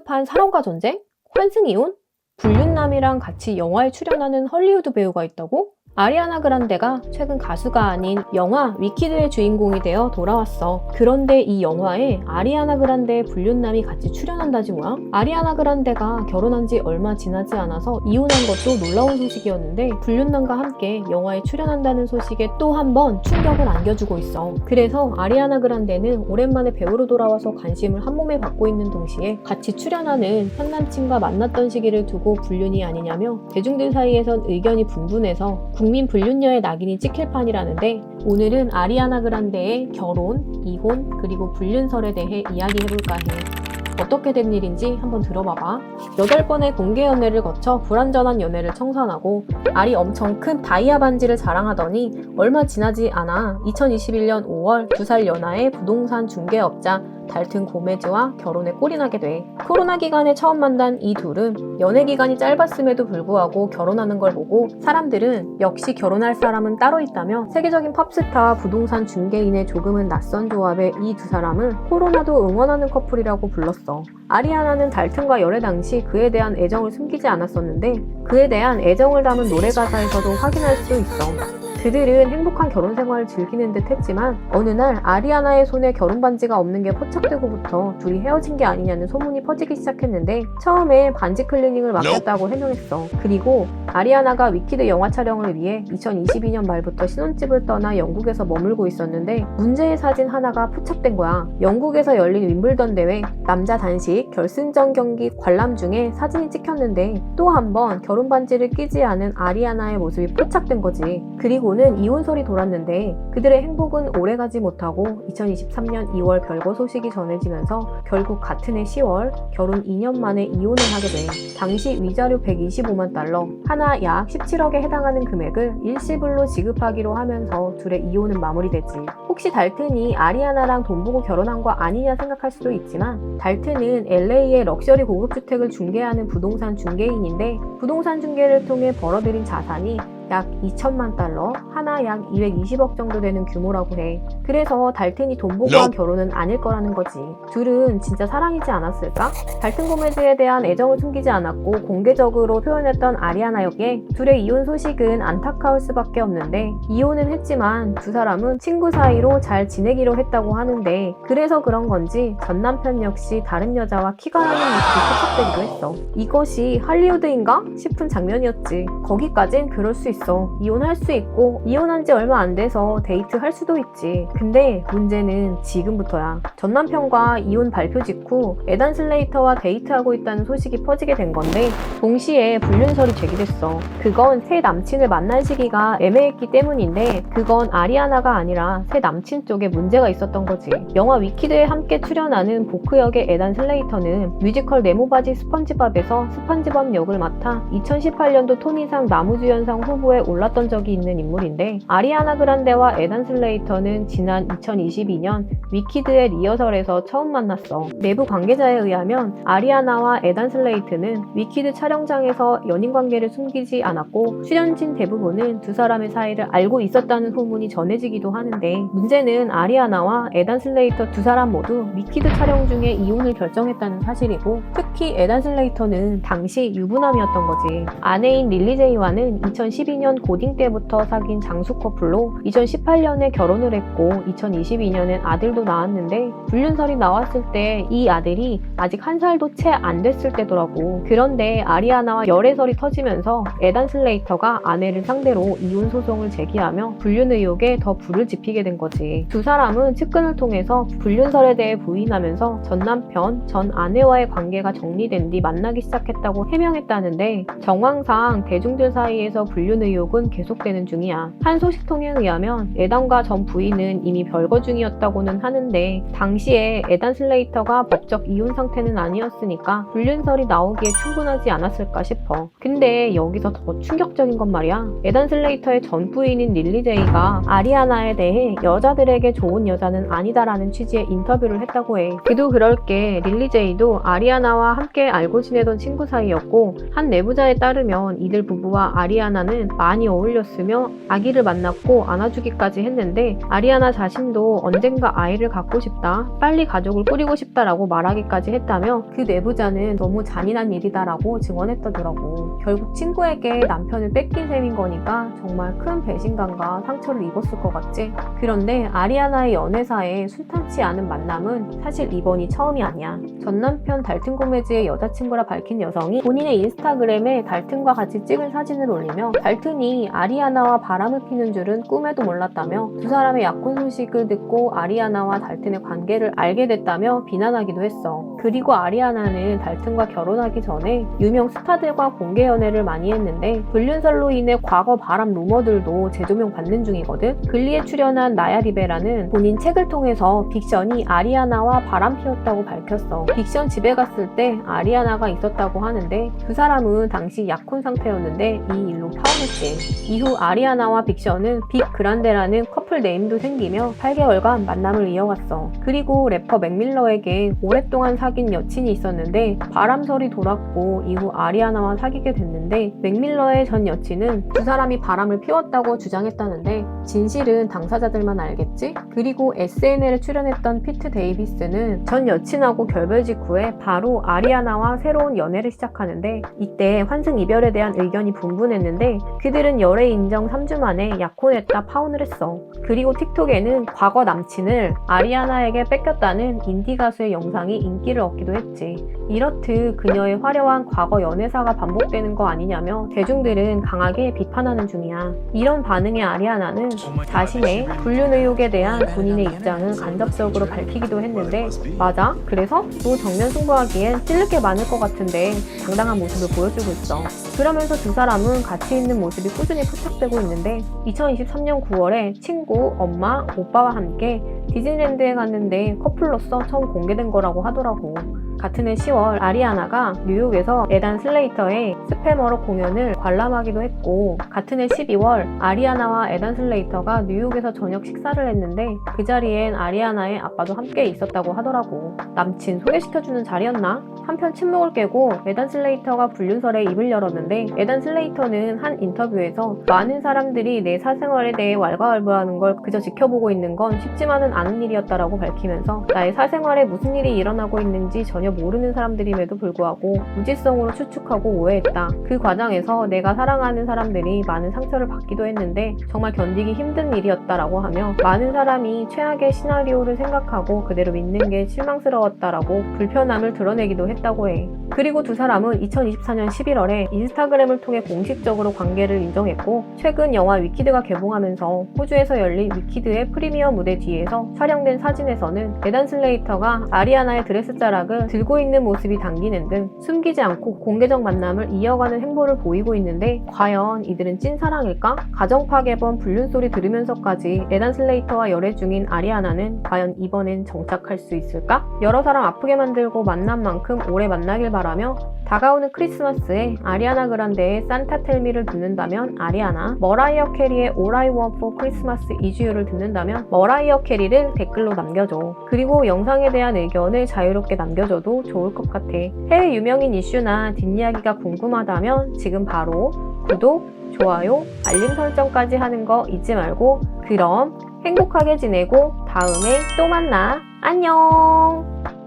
비겁한 사랑과 전쟁? 환승이혼? 불륜남이랑 같이 영화에 출연하는 헐리우드 배우가 있다고? 아리아나 그란데가 최근 가수가 아닌 영화 위키드의 주인공이 되어 돌아왔어. 그런데 이 영화에 아리아나 그란데의 불륜남이 같이 출연한다지 뭐야? 아리아나 그란데가 결혼한 지 얼마 지나지 않아서 이혼한 것도 놀라운 소식이었는데 불륜남과 함께 영화에 출연한다는 소식에 또 한 번 충격을 안겨주고 있어. 그래서 아리아나 그란데는 오랜만에 배우로 돌아와서 관심을 한몸에 받고 있는 동시에 같이 출연하는 현 남친과 만났던 시기를 두고 불륜이 아니냐며 대중들 사이에선 의견이 분분해서 국민 불륜녀의 낙인이 찍힐 판이라는데, 오늘은 아리아나 그란데의 결혼, 이혼, 그리고 불륜설에 대해 이야기해볼까 해. 어떻게 된 일인지 한번 들어봐봐. 8번의 공개 연애를 거쳐 불완전한 연애를 청산하고 알이 엄청 큰 다이아 반지를 자랑하더니 얼마 지나지 않아 2021년 5월 2살 연하의 부동산 중개업자 달튼 고메즈와 결혼에 꼴이나게 돼. 코로나 기간에 처음 만난 이 둘은 연애 기간이 짧았음에도 불구하고 결혼하는 걸 보고 사람들은 역시 결혼할 사람은 따로 있다며 세계적인 팝스타와 부동산 중개인의 조금은 낯선 조합의 이 두 사람을 코로나도 응원하는 커플이라고 불렀어. 아리아나는 달튼과 열애 당시 그에 대한 애정을 숨기지 않았었는데 그에 대한 애정을 담은 노래 가사에서도 확인할 수 있어. 그들은 행복한 결혼 생활을 즐기는 듯 했지만 어느 날 아리아나의 손에 결혼 반지가 없는 게 포착되고부터 둘이 헤어진 게 아니냐는 소문이 퍼지기 시작했는데 처음에 반지 클리닝을 맡겼다고 해명했어. 그리고 아리아나가 위키드 영화 촬영을 위해 2022년 말부터 신혼집을 떠나 영국에서 머물고 있었는데 문제의 사진 하나가 포착된 거야. 영국에서 열린 윈블던 대회 남자 단식 결승전 경기 관람 중에 사진이 찍혔는데 또 한 번 결혼 반지를 끼지 않은 아리아나의 모습이 포착된 거지. 그리고는 이혼설이 돌았는데 그들의 행복은 오래가지 못하고 2023년 2월 별거 소식이 전해지면서 결국 같은 해 10월 결혼 2년 만에 이혼을 하게 돼. 당시 위자료 125만 달러, 하나 약 17억에 해당하는 금액을 일시불로 지급하기로 하면서 둘의 이혼은 마무리되지. 혹시 달튼이 아리아나랑 돈 보고 결혼한 거 아니냐 생각할 수도 있지만 달튼은 LA의 럭셔리 고급주택을 중개하는 부동산 중개인인데 부동산 중개를 통해 벌어들인 자산이 약 2천만 달러, 하나 약 220억 정도 되는 규모라고 해. 그래서 달튼이 돈 보고 한 결혼은 아닐 거라는 거지. 둘은 진짜 사랑이지 않았을까? 달튼 고메즈에 대한 애정을 숨기지 않았고 공개적으로 표현했던 아리아나에게 둘의 이혼 소식은 안타까울 수밖에 없는데 이혼은 했지만 두 사람은 친구 사이로 잘 지내기로 했다고 하는데 그래서 그런 건지 전 남편 역시 다른 여자와 키가 나는 모습이 포착되기도 했어. 이것이 할리우드인가 싶은 장면이었지. 거기까진 그럴 수 있어. 이혼할 수 있고 이혼한 지 얼마 안 돼서 데이트할 수도 있지. 근데 문제는 지금부터야. 전 남편과 이혼 발표 직후 에단 슬레이터와 데이트하고 있다는 소식이 퍼지게 된 건데 동시에 불륜설이 제기됐어. 그건 새 남친을 만날 시기가 애매했기 때문인데 그건 아리아나가 아니라 새 남친 쪽에 문제가 있었던 거지. 영화 위키드에 함께 출연하는 보크 역의 에단 슬레이터는 뮤지컬 네모바지 스펀지밥에서 스펀지밥 역을 맡아 2018년도 토니상 나무주연상 후보에 올랐던 적이 있는 인물인데 아리아나 그란데와 에단 슬레이터는 지난 2022년 위키드의 리허설에서 처음 만났어. 내부 관계자에 의하면 아리아나와 에단 슬레이트는 위키드 촬영장에서 연인 관계를 숨기지 않았고 출연진 대부분은 두 사람의 사이를 알고 있었다는 소문이 전해지기도 하는데 문제는 아리아나와 에단 슬레이터 두 사람 모두 위키드 촬영 중에 이혼을 결정했다는 사실이고 특히 에단 슬레이터는 당시 유부남이었던 거지. 아내인 릴리 제이와는 2012년 고딩 때부터 사귄 장수 커플로 2018년에 결혼을 했고 2022년엔 아들도 낳았는데 불륜설이 나왔을 때 이 아들이 아직 1살도 채 안 됐을 때더라고. 그런데 아리아나와 열애설이 터지면서 에단 슬레이터가 아내를 상대로 이혼 소송을 제기하며 불륜 의혹에 더 불을 지피게 된 거지. 두 사람은 측근을 통해서 불륜설에 대해 부인하면서 전 남편, 전 아내와의 관계가 정리된 뒤 만나기 시작했다고 해명했다는데 정황상 대중들 사이에서 불륜 의혹은 계속되는 중이야. 한 소식통에 의하면 에단과 전 부인은 이미 별거 중이었다고는 하는데 당시에 에단 슬레이터가 법적 이혼 상태는 아니었으니까 불륜설이 나오기에 충분하지 않았을까 싶어. 근데 여기서 더 충격적인 건 말이야. 에단 슬레이터의 전 부인인 릴리 제이가 아리아나에 대해 여자들에게 좋은 여자는 아니다라는 취지의 인터뷰를 했다고 해. 그도 그럴 게 릴리 제이도 아리아나와 아리아나와 함께 알고 지내던 친구 사이였고, 한 내부자에 따르면 이들 부부와 아리아나는 많이 어울렸으며 아기를 만났고 안아주기까지 했는데, 아리아나 자신도 언젠가 아이를 갖고 싶다, 빨리 가족을 꾸리고 싶다라고 말하기까지 했다며 그 내부자는 너무 잔인한 일이다라고 증언했다더라고. 결국 친구에게 남편을 뺏긴 셈인 거니까 정말 큰 배신감과 상처를 입었을 것 같지? 그런데 아리아나의 연애사에 순탄치 않은 만남은 사실 이번이 처음이 아니야. 전 남편 달튼 고메즈의 여자친구라 밝힌 여성이 본인의 인스타그램에 달튼과 같이 찍은 사진을 올리며, 달튼이 아리아나와 바람을 피는 줄은 꿈에도 몰랐다며, 두 사람의 약혼 소식을 듣고 아리아나와 달튼의 관계를 알게 됐다며 비난하기도 했어. 그리고 아리아나는 달튼과 결혼하기 전에 유명 스타들과 공개 연애를 많이 했는데, 불륜설로 인해 과거 바람 루머들도 재조명 받는 중이거든. 글리에 출연한 나야 리베라는 본인 책을 통해서 빅션이 아리아나와 바람 피웠다고 밝혔어. 빅션 집에 갔을 때 아리아나가 있었다고 하는데, 그 사람은 당시 약혼 상태였는데 이 일로 파혼했대. 이후 아리아나와 빅션은 빅 그란데라는 커플 네임도 생기며 8개월간 만남을 이어갔어. 그리고 래퍼 맥밀러에게 오랫동안 사귄 여친이 있었는데 바람설이 돌았고, 이후 아리아나와 사귀게 됐는데, 맥밀러의 전 여친은 두 사람이 바람을 피웠다고 주장했다는데 진실은 당사자들만 알겠지? 그리고 SNL에 출연했던 피트 데이비스는 전 여친하고 결별 직후에 바로 아리아나와 새로운 연애를 시작하는데, 이때 환승 이별에 대한 의견이 분분했는데 그들은 열애 인정 3주 만에 약혼했다 파혼을 했어. 그리고 틱톡에는 과거 남친을 아리아나에게 뺏겼다는 인디 가수의 영상이 인기를 얻기도 했지. 이렇듯 그녀의 화려한 과거 연애사가 반복되는 거 아니냐며 대중들은 강하게 비판하는 중이야. 이런 반응에 아리아나는 자신의 불륜 의혹에 대한 본인의 입장을 간접적으로 밝히기도 했는데, 맞아? 그래서? 또 정면 승부하기엔 찔릴 게 많을 것 같은데 당당한 모습을 보여주고 있어. 그러면서 두 사람은 같이 있는 모습이 꾸준히 포착되고 있는데, 2023년 9월에 친구, 엄마, 오빠와 함께 디즈니랜드에 갔는데 커플로서 처음 공개된 거라고 하더라고. 같은 해 10월 아리아나가 뉴욕에서 에단 슬레이터의 스패머로 공연을 관람하기도 했고, 같은 해 12월 아리아나와 에단 슬레이터가 뉴욕에서 저녁 식사를 했는데 그 자리엔 아리아나의 아빠도 함께 있었다고 하더라고. 남친 소개시켜주는 자리였나? 한편 침묵을 깨고 에단 슬레이터가 불륜설에 입을 열었는데, 에단 슬레이터는 한 인터뷰에서 많은 사람들이 내 사생활에 대해 왈가왈부하는 걸 그저 지켜보고 있는 건 쉽지만은 않은 일이었다라고 밝히면서, 나의 사생활에 무슨 일이 일어나고 있는지 전혀 모르는 사람들임에도 불구하고 무지성으로 추측하고 오해했다. 그 과정에서 내가 사랑하는 사람들이 많은 상처를 받기도 했는데 정말 견디기 힘든 일이었다라고 하며, 많은 사람이 최악의 시나리오를 생각하고 그대로 믿는 게 실망스러웠다라고 불편함을 드러내기도 했다고 해. 그리고 두 사람은 2024년 11월에 인스타그램을 통해 공식적으로 관계를 인정했고, 최근 영화 위키드가 개봉하면서 호주에서 열린 위키드의 프리미어 무대 뒤에서 촬영된 사진에서는 에단 슬레이터가 아리아나의 드레스 자락을 들고 있는 모습이 담기는 등 숨기지 않고 공개적 만남을 이어가는 행보를 보이고 있는데, 과연 이들은 찐사랑일까? 가정 파괴범 불륜 소리 들으면서까지 에단 슬레이터와 열애 중인 아리아나는 과연 이번엔 정착할 수 있을까? 여러 사람 아프게 만들고 만난 만큼 오래 만나길 바라며, 다가오는 크리스마스에 아리아나 그란데의 산타 텔미를 듣는다면 아리아나, 머라이어 캐리의 All I Want for Christmas is You를 듣는다면 머라이어 캐리를 댓글로 남겨줘. 그리고 영상에 대한 의견을 자유롭게 남겨줘도 좋을 것 같아. 해외 유명인 이슈나 뒷이야기가 궁금하다면 지금 바로 구독, 좋아요, 알림 설정까지 하는 거 잊지 말고, 그럼 행복하게 지내고 다음에 또 만나. 안녕!